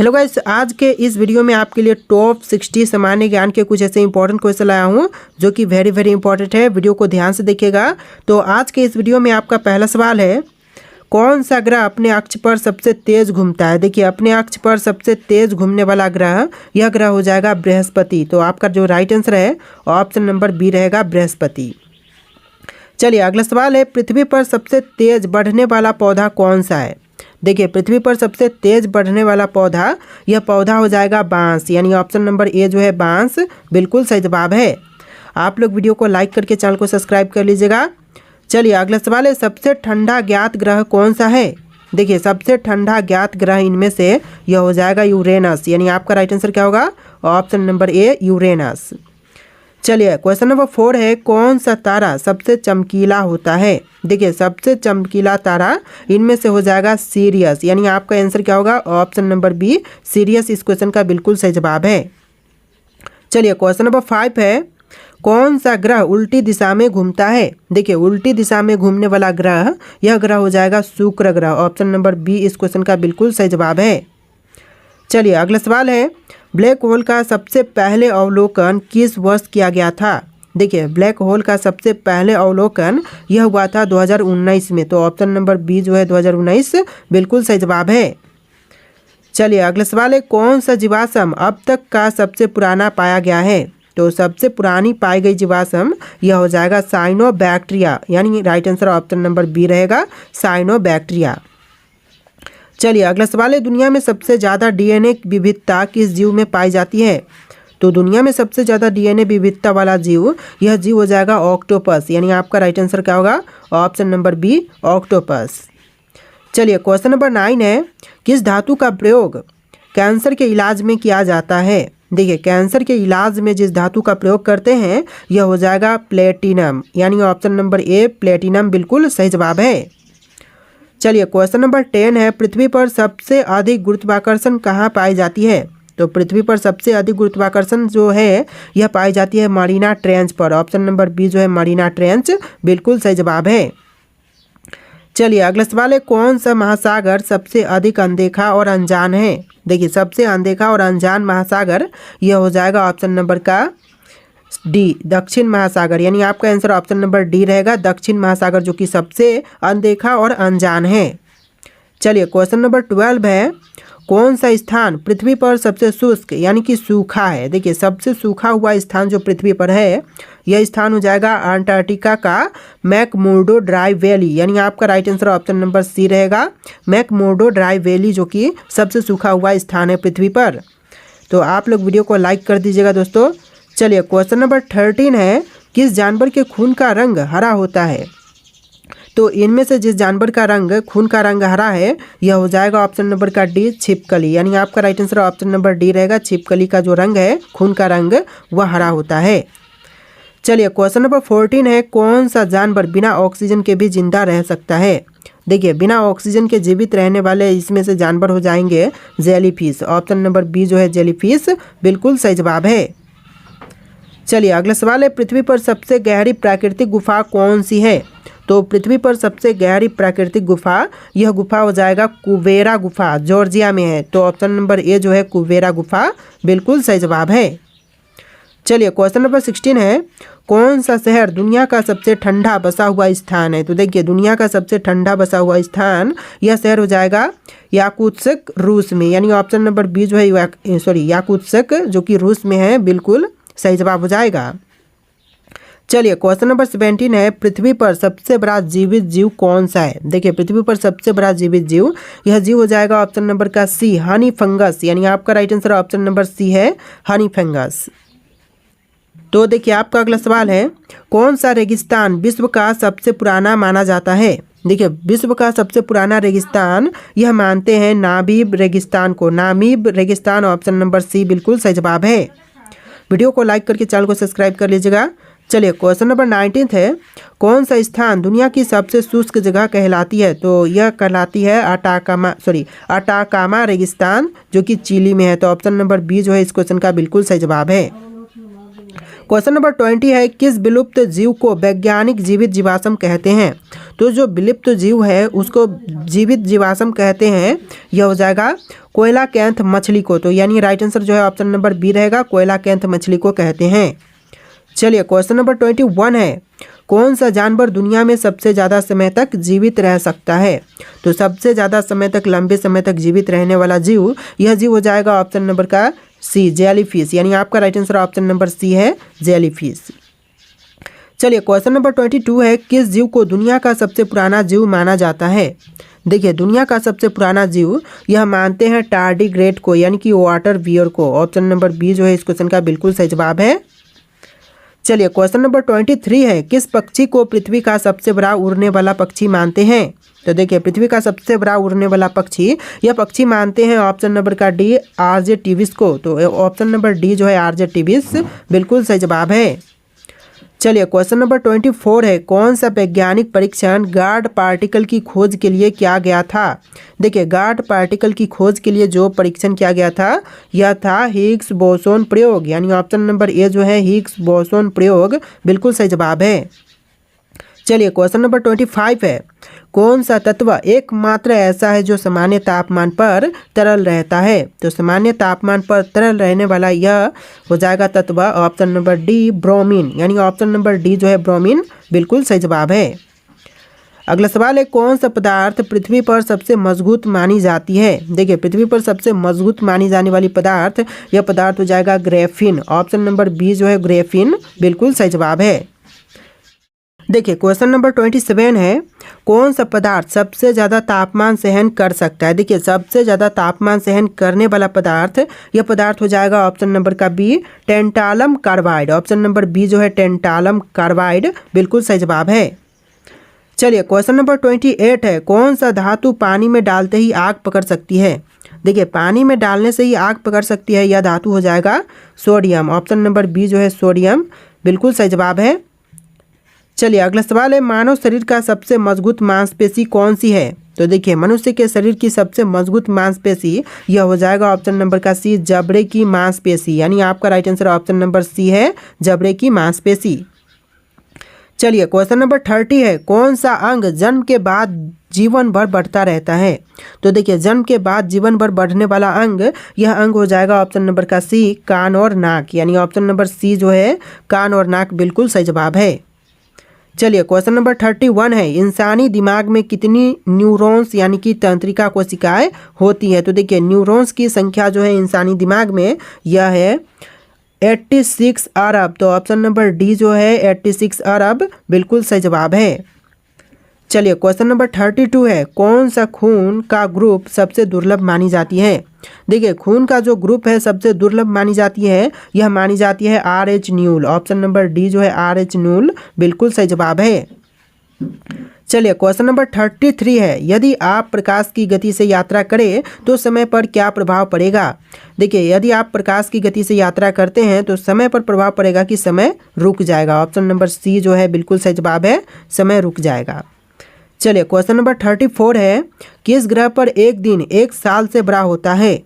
Hello guys, आज के इस वीडियो में आपके लिए टॉप 60 सामान्य ज्ञान के कुछ ऐसे इंपॉर्टेंट क्वेश्चन लाया हूं जो कि वेरी इंपॉर्टेंट है। वीडियो को ध्यान से देखिएगा। तो आज के इस वीडियो में आपका पहला सवाल है, कौन सा ग्रह अपने अक्ष पर सबसे तेज घूमता है। देखिए, अपने अक्ष पर सबसे तेज घूमने वाला ग्रह, यह ग्रह हो जाएगा बृहस्पति। तो आपका जो राइट आंसर है ऑप्शन नंबर बी रहेगा, बृहस्पति। चलिए अगला सवाल है, पृथ्वी पर सबसे तेज बढ़ने वाला पौधा कौन सा है। देखिए, पृथ्वी पर सबसे तेज बढ़ने वाला पौधा, यह पौधा हो जाएगा बांस, यानी ऑप्शन नंबर ए जो है बांस बिल्कुल सही जवाब है। आप लोग वीडियो को लाइक करके चैनल को सब्सक्राइब कर लीजिएगा। चलिए अगला सवाल है, सबसे ठंडा ज्ञात ग्रह कौन सा है। देखिए, सबसे ठंडा ज्ञात ग्रह इनमें से यह हो जाएगा यूरेनस, यानी आपका राइट आंसर क्या होगा, ऑप्शन नंबर ए यूरेनस। चलिए क्वेश्चन नंबर 4 है, कौन सा तारा सबसे चमकीला होता है। देखिए, सबसे चमकीला तारा इनमें से हो जाएगा सीरियस, यानी आपका आंसर क्या होगा, ऑप्शन नंबर बी सीरियस इस क्वेश्चन का बिल्कुल सही जवाब है। चलिए क्वेश्चन नंबर 5 है, कौन सा ग्रह उल्टी दिशा में घूमता है। देखिए, उल्टी दिशा में घूमने वाला ग्रह, यह ग्रह हो जाएगा शुक्र ग्रह, ऑप्शन नंबर बी इस क्वेश्चन का बिल्कुल सही जवाब है। चलिए अगला सवाल है, ब्लैक होल का सबसे पहले अवलोकन किस वर्ष किया गया था। देखिए, ब्लैक होल का सबसे पहले अवलोकन यह हुआ था 2019 में। तो ऑप्शन नंबर बी जो है 2019 बिल्कुल सही जवाब है। चलिए अगला सवाल है, कौन सा जीवाश्म अब तक का सबसे पुराना पाया गया है। तो सबसे पुरानी पाई गई जीवाश्म यह हो जाएगा साइनोबैक्टीरिया, यानी right answer option number B रहेगा, साइनोबैक्टीरिया। चलिए अगला सवाल है, दुनिया में सबसे ज़्यादा डीएनए विविधता किस जीव में पाई जाती है। तो दुनिया में सबसे ज़्यादा डीएनए विविधता वाला जीव, यह जीव हो जाएगा ऑक्टोपस, यानी आपका राइट आंसर क्या होगा, ऑप्शन नंबर बी ऑक्टोपस। चलिए क्वेश्चन नंबर 9 है, किस धातु का प्रयोग कैंसर के इलाज में किया जाता है। देखिए, कैंसर के इलाज में जिस धातु का प्रयोग करते हैं यह हो जाएगा प्लेटिनम, यानी ऑप्शन नंबर ए प्लेटिनम बिल्कुल सही जवाब है। चलिए क्वेश्चन नंबर 10 है, पृथ्वी पर सबसे अधिक गुरुत्वाकर्षण कहाँ पाई जाती है। तो पृथ्वी पर सबसे अधिक गुरुत्वाकर्षण जो है यह पाई जाती है मरीना ट्रेंच पर, ऑप्शन नंबर बी जो है मरीना ट्रेंच बिल्कुल सही जवाब है। चलिए अगला सवाल है, कौन सा महासागर सबसे अधिक अनदेखा और अनजान है। देखिए, सबसे अनदेखा और अनजान महासागर यह हो जाएगा ऑप्शन नंबर का डी दक्षिण महासागर, यानी आपका आंसर ऑप्शन नंबर डी रहेगा, दक्षिण महासागर, जो कि सबसे अनदेखा और अनजान है। चलिए क्वेश्चन नंबर 12 है, कौन सा स्थान पृथ्वी पर सबसे शुष्क यानी कि सूखा है। देखिए, सबसे सूखा हुआ स्थान जो पृथ्वी पर है यह स्थान हो जाएगा अंटार्कटिका का मैकमुर्डो ड्राई वैली, यानी आपका right answer option number C रहेगा, मैकमुर्डो ड्राई वैली, जो कि सबसे सूखा हुआ स्थान है पृथ्वी पर। तो आप लोग वीडियो को लाइक कर दीजिएगा दोस्तों। चलिए क्वेश्चन नंबर 13 है, किस जानवर के खून का रंग हरा होता है। तो इनमें से जिस जानवर का रंग खून का रंग हरा है यह हो जाएगा ऑप्शन नंबर का डी छिपकली, यानी आपका right answer option number D रहेगा, छिपकली का जो रंग है खून का रंग वह हरा होता है। चलिए क्वेश्चन नंबर 14 है, कौन सा जानवर बिना ऑक्सीजन के भी जिंदा रह सकता है। देखिए, बिना ऑक्सीजन के जीवित रहने वाले इसमें से जानवर हो जाएंगे जेलीफिश, ऑप्शन नंबर बी जो है जेलीफिश बिल्कुल सही जवाब है। चलिए अगला सवाल है, पृथ्वी पर सबसे गहरी प्राकृतिक गुफा कौन सी है। तो पृथ्वी पर सबसे गहरी प्राकृतिक गुफा, यह गुफा हो जाएगा कुबेरा गुफा, जॉर्जिया में है। तो ऑप्शन नंबर ए जो है कुबेरा गुफा बिल्कुल सही जवाब है। चलिए क्वेश्चन नंबर 16 है, कौन सा शहर दुनिया का सबसे ठंडा बसा हुआ स्थान है। तो देखिए, दुनिया का सबसे ठंडा बसा हुआ स्थान यह शहर हो जाएगा याकुत्स्क, रूस में, यानी ऑप्शन नंबर बी जो है याकुत्स्क, जो कि रूस में है, बिल्कुल सही जवाब हो जाएगा। चलिए क्वेश्चन नंबर 17 है, पृथ्वी पर सबसे बड़ा जीवित जीव कौन सा है। देखिए, पृथ्वी पर सबसे बड़ा जीवित जीव, यह जीव हो जाएगा ऑप्शन नंबर का सी हनी फंगस, यानी आपका right answer option number C है हनी फंगस। तो देखिए, आपका अगला सवाल है, कौन सा रेगिस्तान विश्व का सबसे पुराना माना जाता है। देखिए, विश्व का सबसे पुराना रेगिस्तान यह मानते हैं नामीब रेगिस्तान को, नामीब रेगिस्तान, ऑप्शन नंबर सी बिल्कुल सही जवाब है। वीडियो को लाइक करके चैनल को सब्सक्राइब कर लीजिएगा। चलिए क्वेश्चन नंबर 19 है, कौन सा स्थान दुनिया की सबसे शुष्क जगह कहलाती है। तो यह कहलाती है अटाकामा रेगिस्तान, जो कि चिली में है। तो ऑप्शन नंबर बी जो है इस क्वेश्चन का बिल्कुल सही जवाब है। क्वेश्चन नंबर 20 है, किस विलुप्त जीव को वैज्ञानिक जीवित जीवाश्म कहते हैं। तो जो विलुप्त जीव है उसको जीवित जीवाश्म कहते हैं। यह हो जाएगा कोयला कैंथ मछली को। तो यानी राइट आंसर जो है ऑप्शन नंबर बी रहेगा, कोयला कैंथ मछली को कहते हैं। चलिए क्वेश्चन नंबर 21 है, कौन सा जानवर दुनिया में सबसे ज़्यादा समय तक जीवित रह सकता है? तो सबसे ज़्यादा समय तक, लंबे समय तक जीवित रहने वाला जीव, यह जीव हो जाएगा ऑप्शन नंबर का सी, जेलीफिश। यानी आपका right answer option number C है, जेलीफिश। चलिए क्वेश्चन नंबर 22 है, किस जीव को दुनिया का सबसे पुराना जीव माना जाता है? देखिए दुनिया का सबसे पुराना जीव यह मानते हैं टार्डीग्रेड को, यानी कि वाटर बियर को। ऑप्शन नंबर बी जो है इस क्वेश्चन का बिल्कुल सही जवाब है। चलिए क्वेश्चन नंबर 23 है, किस पक्षी को पृथ्वी का सबसे बड़ा उड़ने वाला पक्षी मानते हैं? तो देखिए पृथ्वी का सबसे बड़ा उड़ने वाला पक्षी, यह पक्षी मानते हैं ऑप्शन नंबर का डी, आरजेटिविस को। तो ऑप्शन नंबर डी जो है आरजेटिविस बिल्कुल सही जवाब है। चलिए क्वेश्चन नंबर 24 है, कौन सा वैज्ञानिक परीक्षण गार्ड पार्टिकल की खोज के लिए किया गया था? देखिए गार्ड पार्टिकल की खोज के लिए जो परीक्षण किया गया था यह था हिग्स बोसोन प्रयोग। यानी ऑप्शन नंबर ए जो है हिग्स बोसोन प्रयोग बिल्कुल सही जवाब है। चलिए क्वेश्चन नंबर 25 है, कौन सा तत्व एकमात्र ऐसा है जो सामान्य तापमान पर तरल रहता है? तो सामान्य तापमान पर तरल रहने वाला यह हो जाएगा तत्व ऑप्शन नंबर डी, ब्रोमीन। यानी ऑप्शन नंबर डी जो है ब्रोमीन बिल्कुल सही जवाब है। अगला सवाल है, कौन सा पदार्थ पृथ्वी पर सबसे मजबूत मानी जाती है? देखिए पृथ्वी पर सबसे मजबूत मानी जाने वाली पदार्थ, यह पदार्थ हो जाएगा ग्रेफिन। ऑप्शन नंबर बी जो है ग्रेफिन बिल्कुल सही जवाब है। देखिए क्वेश्चन नंबर 27 है, कौन सा पदार्थ सबसे ज़्यादा तापमान सहन कर सकता है? देखिए सबसे ज़्यादा तापमान सहन करने वाला पदार्थ, यह पदार्थ हो जाएगा ऑप्शन नंबर का B, tantalum carbide. Option number B जो है टेंटालम कार्बाइड बिल्कुल सही जवाब है। चलिए क्वेश्चन नंबर 28 है, कौन सा धातु पानी में डालते ही आग पकड़ सकती है? देखिए पानी में डालने से ही आग पकड़ सकती है, यह धातु हो जाएगा सोडियम। ऑप्शन नंबर बी जो है सोडियम बिल्कुल सही जवाब है। चलिए अगला सवाल है, मानव शरीर का सबसे मजबूत मांसपेशी कौन सी है? तो देखिए मनुष्य के शरीर की सबसे मजबूत मांसपेशी यह हो जाएगा ऑप्शन नंबर का सी, जबड़े की मांसपेशी। यानी आपका right answer option number C है, जबड़े की मांसपेशी। चलिए क्वेश्चन नंबर 30 है, कौन सा अंग जन्म के बाद जीवन भर बढ़ता रहता है? तो देखिए जन्म के बाद जीवन भर बढ़ने वाला अंग, यह अंग हो जाएगा ऑप्शन नंबर का सी, कान और नाक। यानी ऑप्शन नंबर सी जो है कान और नाक बिल्कुल सही जवाब है। चलिए क्वेश्चन नंबर 31 है, इंसानी दिमाग में कितनी न्यूरॉन्स यानी कि तंत्रिका कोशिकाएं होती है? तो देखिए न्यूरॉन्स की संख्या जो है इंसानी दिमाग में यह है 86 अरब। तो ऑप्शन नंबर डी जो है 86 अरब बिल्कुल सही जवाब है। चलिए क्वेश्चन नंबर 32 है, कौन सा खून का ग्रुप सबसे दुर्लभ मानी जाती है? देखिए खून का जो ग्रुप है सबसे दुर्लभ मानी जाती है, यह मानी जाती है RH न्यूल। ऑप्शन नंबर डी जो है RH न्यूल बिल्कुल सही जवाब है। चलिए क्वेश्चन नंबर 33 है, यदि आप प्रकाश की गति से यात्रा करें तो समय पर क्या प्रभाव पड़ेगा? देखिए यदि आप प्रकाश की गति से यात्रा करते हैं तो समय पर प्रभाव पड़ेगा कि समय रुक जाएगा। ऑप्शन नंबर सी जो है बिल्कुल सही जवाब है, समय रुक जाएगा। चलिए क्वेश्चन नंबर 34 है, किस ग्रह पर एक दिन एक साल से बड़ा होता है?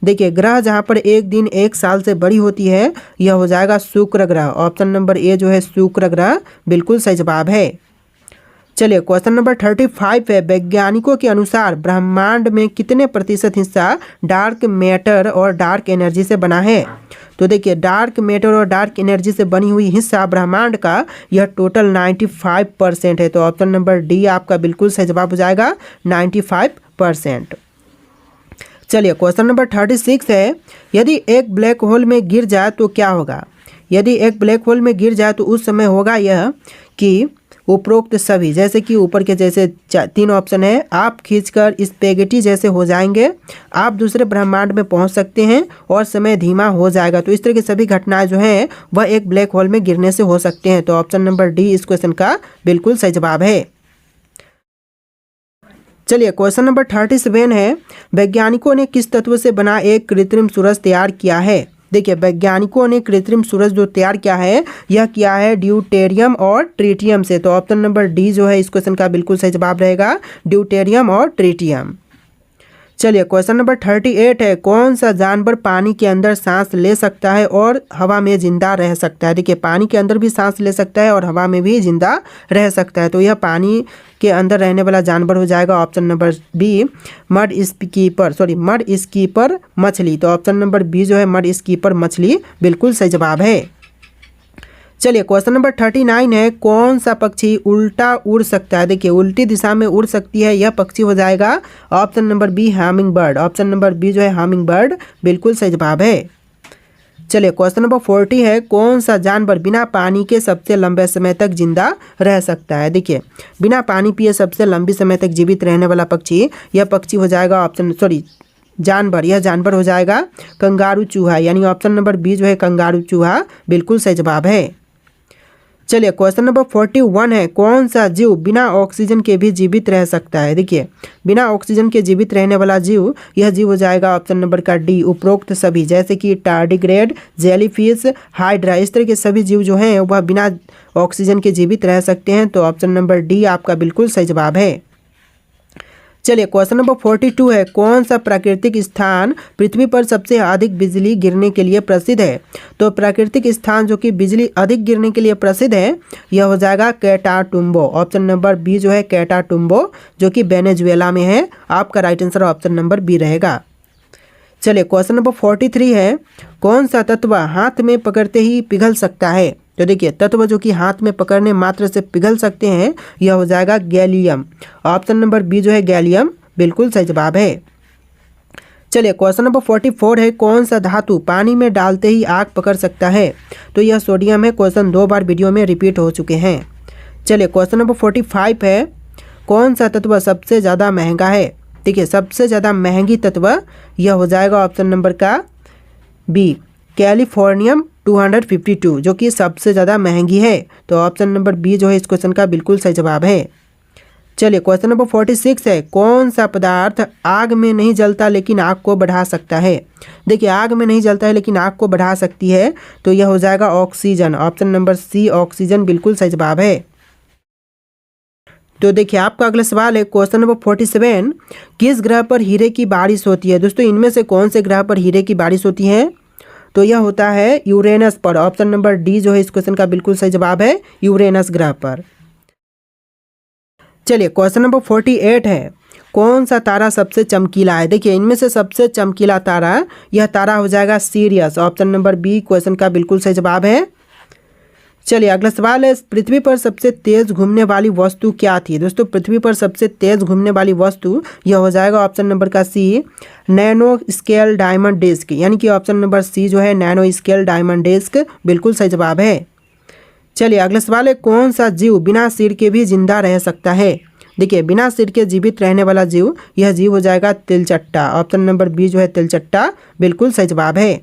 देखिए ग्रह जहाँ पर एक दिन एक साल से बड़ी होती है यह हो जाएगा शुक्र ग्रह। ऑप्शन नंबर ए जो है शुक्र ग्रह बिल्कुल सही जवाब है। चलिए क्वेश्चन नंबर 35 है, वैज्ञानिकों के अनुसार ब्रह्मांड में कितने प्रतिशत हिस्सा डार्क मैटर और डार्क एनर्जी से बना है? तो देखिए डार्क मैटर और डार्क एनर्जी से बनी हुई हिस्सा ब्रह्मांड का यह टोटल 95% है। तो ऑप्शन नंबर डी आपका बिल्कुल सही जवाब हो जाएगा 95%। चलिए क्वेश्चन नंबर 36 है, यदि एक ब्लैक होल में गिर जाए तो क्या होगा? यदि एक ब्लैक होल में गिर जाए तो उस समय होगा यह कि उपरोक्त सभी, जैसे कि ऊपर के जैसे 3 ऑप्शन है, आप खींचकर स्पेगेटी जैसे हो जाएंगे, आप दूसरे ब्रह्मांड में पहुंच सकते हैं और समय धीमा हो जाएगा। तो इस तरह की सभी घटनाएं जो हैं वह एक ब्लैक होल में गिरने से हो सकते हैं। तो ऑप्शन नंबर डी इस क्वेश्चन का बिल्कुल सही जवाब है। चलिए क्वेश्चन नंबर 37 है, वैज्ञानिकों ने किस तत्व से बना एक कृत्रिम सूरज तैयार किया है? देखिए वैज्ञानिकों ने कृत्रिम सूरज जो तैयार किया है यह किया है ड्यूटेरियम और ट्रिटियम से। तो ऑप्शन नंबर डी जो है इस क्वेश्चन का बिल्कुल सही जवाब रहेगा, ड्यूटेरियम और ट्रिटियम। चलिए क्वेश्चन नंबर 38 है, कौन सा जानवर पानी के अंदर सांस ले सकता है और हवा में जिंदा रह सकता है। देखिए पानी के अंदर भी सांस ले सकता है और हवा में भी जिंदा रह सकता है। तो यह पानी के अंदर रहने वाला जानवर हो जाएगा option number B mudskipper मछली। तो ऑप्शन नंबर बी जो है मड स्कीपर मछली बिल्कुल सही जवाब है। चलिए क्वेश्चन नंबर 39 है, कौन सा पक्षी उल्टा उड़ सकता है। देखिए उल्टी दिशा में उड़ सकती है, यह पक्षी हो जाएगा option number B hummingbird. Option number B जो है हमिंग बर्ड बिल्कुल सही जवाब है। चलिए क्वेश्चन नंबर 40 है, कौन सा जानवर बिना पानी के सबसे लंबे समय तक जिंदा रह सकता है। देखिए बिना पानी पिए सबसे लंबी समय तक जीवित रहने वाला पक्षी, यह पक्षी हो जाएगा यह जानवर हो जाएगा कंगारू चूहा, यानी ऑप्शन नंबर बी जो है कंगारू चूहा बिल्कुल सही जवाब है। चलिए क्वेश्चन नंबर 41 है, कौन सा जीव बिना ऑक्सीजन के भी जीवित रह सकता है। देखिए बिना ऑक्सीजन के जीवित रहने वाला जीव, यह जीव हो जाएगा ऑप्शन नंबर का डी उपरोक्त सभी, जैसे कि टार्डिग्रेड, जेलीफिश, हाइड्रा, इस तरह के सभी जीव जो हैं वह बिना ऑक्सीजन के जीवित रह सकते हैं। तो ऑप्शन नंबर डी आपका बिल्कुल सही जवाब है। चलिए क्वेश्चन नंबर 42 है, कौन सा प्राकृतिक स्थान पृथ्वी पर सबसे अधिक बिजली गिरने के लिए प्रसिद्ध है। तो प्राकृतिक स्थान जो कि बिजली अधिक गिरने के लिए प्रसिद्ध है, यह हो जाएगा कैटाटुम्बो। ऑप्शन नंबर बी जो है कैटाटुम्बो, जो कि वेनेजुएला में है। आपका right answer option number B रहेगा। चलिए क्वेश्चन नंबर 43 है, कौन सा तत्व हाथ में पकड़ते ही पिघल सकता है। तो देखिए तत्व जो कि हाथ में पकड़ने मात्र से पिघल सकते हैं, यह हो जाएगा गैलियम। ऑप्शन नंबर बी जो है गैलियम बिल्कुल सही जवाब है। चलिए क्वेश्चन नंबर 44 है, कौन सा धातु पानी में डालते ही आग पकड़ सकता है। तो यह सोडियम है। क्वेश्चन 2 बार वीडियो में रिपीट हो चुके हैं। चलिए क्वेश्चन नंबर 45 है, कौन सा तत्व सबसे ज़्यादा महंगा है। देखिए सबसे ज़्यादा महंगी तत्व, यह हो जाएगा ऑप्शन नंबर का बी कैलिफोर्नियम 252, जो कि सबसे ज़्यादा महंगी है। तो ऑप्शन नंबर बी जो है इस क्वेश्चन का बिल्कुल सही जवाब है। चलिए क्वेश्चन नंबर 46 है, कौन सा पदार्थ आग में नहीं जलता लेकिन आग को बढ़ा सकता है। देखिए आग में नहीं जलता है लेकिन आग को बढ़ा सकती है, तो यह हो जाएगा oxygen. Option number C oxygen बिल्कुल सही जवाब है। तो देखिए आपका अगला सवाल है क्वेश्चन नंबर 47, किस ग्रह पर हीरे की बारिश होती है। दोस्तों इनमें से कौन से ग्रह पर हीरे की बारिश होती है। तो यह होता है यूरेनस पर। ऑप्शन नंबर डी जो है इस क्वेश्चन का बिल्कुल सही जवाब है, यूरेनस ग्रह पर। चलिए क्वेश्चन नंबर 48 है, कौन सा तारा सबसे चमकीला है। देखिए इनमें से सबसे चमकीला तारा, यह तारा हो जाएगा Sirius. Option number B question का बिल्कुल सही जवाब है। चलिए अगला सवाल है, पृथ्वी पर सबसे तेज घूमने वाली वस्तु क्या थी। दोस्तों पृथ्वी पर सबसे तेज घूमने वाली वस्तु, यह हो जाएगा ऑप्शन नंबर का सी नैनो स्केल डायमंड डिस्क, यानी कि ऑप्शन नंबर सी जो है नैनो स्केल डायमंड डिस्क बिल्कुल सही जवाब है। चलिए अगला सवाल है, कौन सा जीव बिना सिर के भी जिंदा रह सकता है। देखिए बिना सिर के जीवित रहने वाला जीव, यह जीव हो जाएगा तिलचट्टा। ऑप्शन नंबर बी जो है तिलचट्टा बिल्कुल सही जवाब है।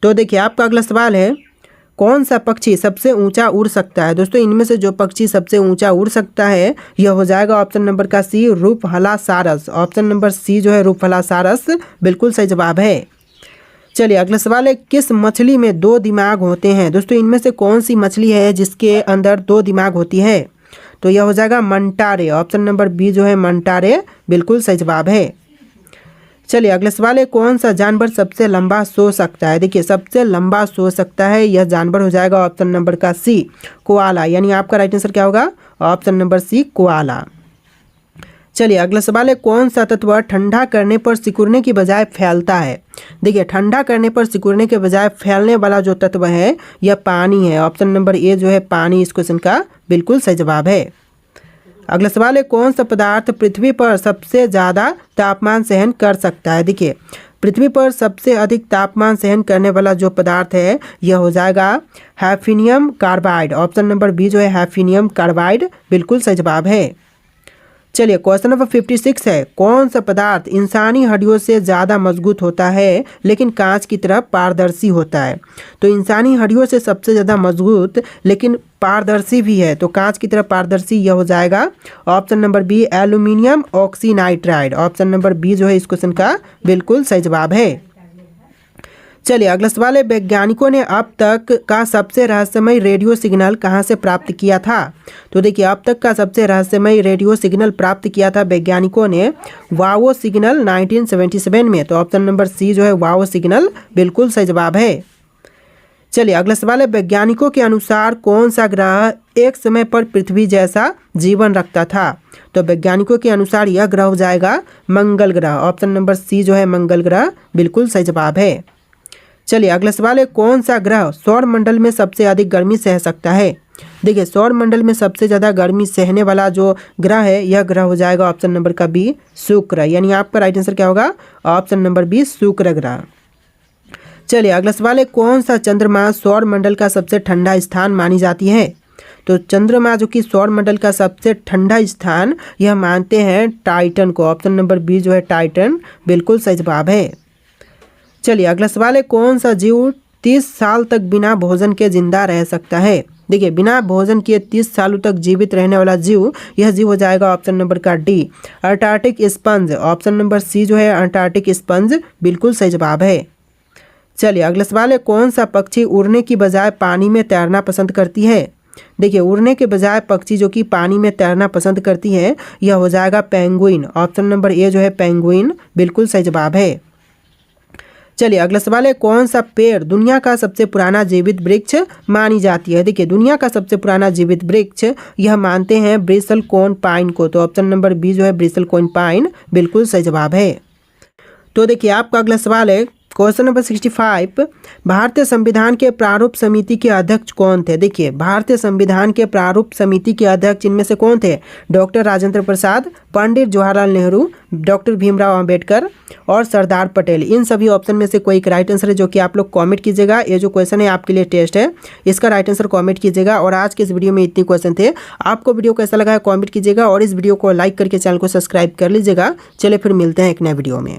तो देखिए आपका अगला सवाल है, कौन सा पक्षी सबसे ऊंचा उड़ सकता है। दोस्तों इनमें से जो पक्षी सबसे ऊंचा उड़ सकता है, यह हो जाएगा ऑप्शन नंबर का सी रूपहलासारस। ऑप्शन नंबर सी जो है रूपहलासारस बिल्कुल सही जवाब है। चलिए अगला सवाल है, किस मछली में 2 दिमाग होते हैं। दोस्तों इनमें से कौन सी मछली है जिसके अंदर 2 दिमाग होती है। तो यह हो जाएगा मंटारे। ऑप्शन नंबर बी जो है मंटारे बिल्कुल सही जवाब है। चलिए अगला सवाल है, कौन सा जानवर सबसे लंबा सो सकता है। देखिए सबसे लंबा सो सकता है यह जानवर हो जाएगा ऑप्शन नंबर का सी कोआला, यानी आपका राइट आंसर क्या होगा ऑप्शन नंबर सी कोआला। चलिए अगला सवाल है, कौन सा तत्व ठंडा करने पर सिकुड़ने की बजाय फैलता है। देखिए ठंडा करने पर सिकुड़ने के बजाय फैलने वाला जो तत्व है यह पानी है। ऑप्शन नंबर ए जो है पानी इस क्वेश्चन का बिल्कुल सही जवाब है। अगला सवाल है, कौन सा पदार्थ पृथ्वी पर सबसे ज़्यादा तापमान सहन कर सकता है। देखिए पृथ्वी पर सबसे अधिक तापमान सहन करने वाला जो पदार्थ है यह हो जाएगा हैफिनियम कार्बाइड। ऑप्शन नंबर बी जो है हैफिनियम कार्बाइड बिल्कुल सही जवाब है। चलिए क्वेश्चन नंबर 56 है, कौन सा पदार्थ इंसानी हड्डियों से ज़्यादा मजबूत होता है लेकिन कांच की तरह पारदर्शी होता है। तो इंसानी हड्डियों से सबसे ज़्यादा मजबूत लेकिन पारदर्शी भी है, तो कांच की तरह पारदर्शी यह हो जाएगा option number B aluminium oxynitride. Option number B जो है इस क्वेश्चन का बिल्कुल सही जवाब है। चलिए अगला सवाल है, वैज्ञानिकों ने अब तक का सबसे रहस्यमय रेडियो सिग्नल कहाँ से प्राप्त किया था? तो देखिए अब तक का सबसे रहस्यमय रेडियो सिग्नल प्राप्त किया था वैज्ञानिकों ने वावो सिग्नल 1977 में। तो ऑप्शन नंबर सी जो है वावो सिग्नल बिल्कुल सही जवाब है। चलिए अगला सवाल है, वैज्ञानिकों के अनुसार कौन सा ग्रह एक समय पर पृथ्वी जैसा जीवन रखता था? तो वैज्ञानिकों के अनुसार यह ग्रह हो जाएगा मंगल ग्रह। ऑप्शन नंबर सी जो है मंगल ग्रह बिल्कुल सही जवाब है। चलिए अगला सवाल है, कौन सा ग्रह सौर मंडल में सबसे अधिक गर्मी सह सकता है? देखिए सौर मंडल में सबसे ज़्यादा गर्मी सहने वाला जो ग्रह है यह ग्रह हो जाएगा ऑप्शन नंबर का बी शुक्र, यानी आपका राइट आंसर क्या होगा? ऑप्शन नंबर बी शुक्र ग्रह। चलिए अगला सवाल है, कौन सा चंद्रमा सौर मंडल का सबसे ठंडा स्थान मानी जाती है? तो चंद्रमा जो कि सौर मंडल का सबसे ठंडा स्थान यह मानते हैं टाइटन को। ऑप्शन नंबर बी जो है टाइटन बिल्कुल सही जवाब है। चलिए अगला सवाल है, कौन सा जीव 30 साल तक बिना भोजन के जिंदा रह सकता है? देखिए बिना भोजन किए 30 सालों तक जीवित रहने वाला जीव, यह जीव हो जाएगा ऑप्शन नंबर का D Antarctic sponge. Option number C जो है अंटार्कटिक स्पंज बिल्कुल सही जवाब है। चलिए अगला सवाल है, कौन सा पक्षी उड़ने की बजाय पानी में तैरना पसंद करती है? देखिए उड़ने के बजाय पक्षी जो कि पानी में तैरना पसंद करती है यह हो जाएगा पेंगुइन। ऑप्शन नंबर ए जो है पेंगुइन बिल्कुल सही जवाब है। चलिए अगला सवाल है, कौन सा पेड़ दुनिया का सबसे पुराना जीवित वृक्ष मानी जाती है? देखिए दुनिया का सबसे पुराना जीवित वृक्ष यह मानते हैं ब्रिसल कोन पाइन को। तो ऑप्शन नंबर बी जो है ब्रिसल कोन पाइन बिल्कुल सही जवाब है। तो देखिए आपका अगला सवाल है, क्वेश्चन नंबर 65, भारतीय संविधान के प्रारूप समिति के अध्यक्ष कौन थे? देखिए भारतीय संविधान के प्रारूप समिति के अध्यक्ष इनमें से कौन थे? डॉक्टर राजेंद्र प्रसाद, पंडित जवाहरलाल नेहरू, डॉक्टर भीमराव अंबेडकर और सरदार पटेल। इन सभी ऑप्शन में से कोई एक राइट आंसर है जो कि आप लोग कमेंट कीजिएगा। ये जो क्वेश्चन है आपके लिए टेस्ट है, इसका राइट आंसर कमेंट कीजिएगा। और आज के इस वीडियो में इतने क्वेश्चन थे। आपको वीडियो कैसा लगा है कमेंट कीजिएगा और इस वीडियो को लाइक करके चैनल को सब्सक्राइब कर लीजिएगा। चलिए फिर मिलते हैं एक नए वीडियो में।